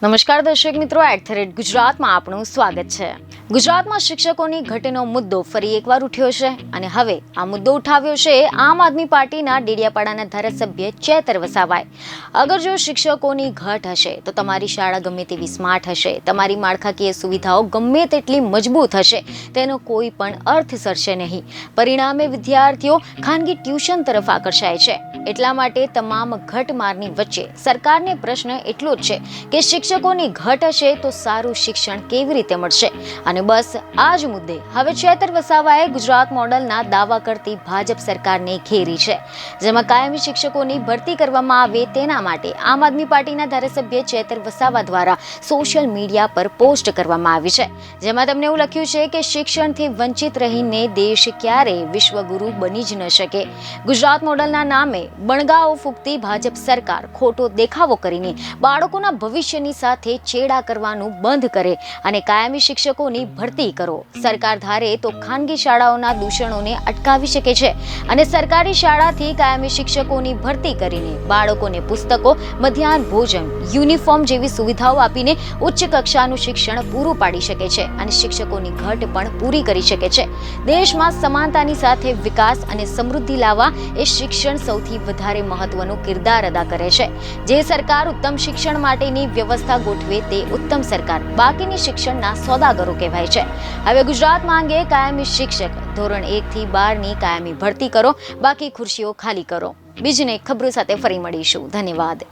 નમસ્કાર દર્શક મિત્રો, @ગુજરાતમાં આપનું સ્વાગત છે। ગુજરાતમાં શિક્ષકોની ઘટનો મુદ્દો ફરી એકવાર ઉઠ્યો છે અને હવે આ મુદ્દો ઉઠાવ્યો છે આમ આદમી પાર્ટીના ડેડિયાપાડાના ધારાસભ્ય ચેતર વસાવાએ। અગર જો શિક્ષકોની ઘટ હશે તો તમારી શાળા ગમે તેવી સ્માર્ટ હશે, તમારી માળખાકીય સુવિધાઓ ગમે તેટલી મજબૂત હશે, તેનો કોઈ પણ અર્થ સરશે નહીં। પરિણામે વિદ્યાર્થીઓ ખાનગી ટ્યુશન તરફ આકર્ષાય છે। એટલા માટે તમામ ઘટમારની વચ્ચે સરકારને પ્રશ્ન એટલો જ છે કે શિક્ષકોની ઘટ હશે તો સારું શિક્ષણ કેવી રીતે મળશે? અને બસ આ જ મુદ્દે હવે ચેતર વસાવાએ ગુજરાત મોડલના દાવા કરતી ભાજપ સરકારને ઘેરી છે, જેમાં કાયમી શિક્ષકોની ભરતી કરવામાં આવે તેના માટે આમ આદમી પાર્ટીના ધારાસભ્ય ચેતર વસાવા દ્વારા સોશિયલ મીડિયા પર પોસ્ટ કરવામાં આવી છે, જેમાં તેમણે એવું લખ્યું છે કે શિક્ષણથી વંચિત રહીને દેશ ક્યારેય વિશ્વગુરુ બની જ ન શકે। ગુજરાત મોડલના નામે બણગાઓ ફૂંકતી ભાજપ સરકાર ખોટો દેખાવો કરીને બાળકોના ભવિષ્યની સાથે ચેડા કરવાનું બંધ કરે અને કાયમી શિક્ષકોની ભરતી કરો। સરકાર ધારે તો ખાનગી શાળાઓના દૂષણોને અટકાવી શકે છે અને સરકારી શાળાથી કાયમી શિક્ષકોની ભરતી કરીને બાળકોને પુસ્તકો, મધ્યાહન ભોજન, યુનિફોર્મ જેવી સુવિધાઓ આપીને ઉચ્ચ કક્ષાનું શિક્ષણ પૂરું પાડી શકે છે અને શિક્ષકોની ઘટ પણ પૂરી કરી શકે છે। દેશમાં સમાનતાની સાથે વિકાસ અને સમૃદ્ધિ લાવવા એ શિક્ષણ સૌથી વધારે મહત્વનો કિરદાર અદા કરે છે। જે સરકાર ઉત્તમ શિક્ષણ માટેની વ્યવસ્થા ગોઠવે તે ઉત્તમ સરકાર, બાકીની શિક્ષણના સોદાગરો કહેવાય છે। હવે ગુજરાત માંગે કાયમી શિક્ષક, ધોરણ 1 થી 12ની કાયમી ભરતી કરો, બાકી ખુરશીઓ ખાલી કરો। બીજને ખબરો સાથે ફરી મળીશું। ધન્યવાદ।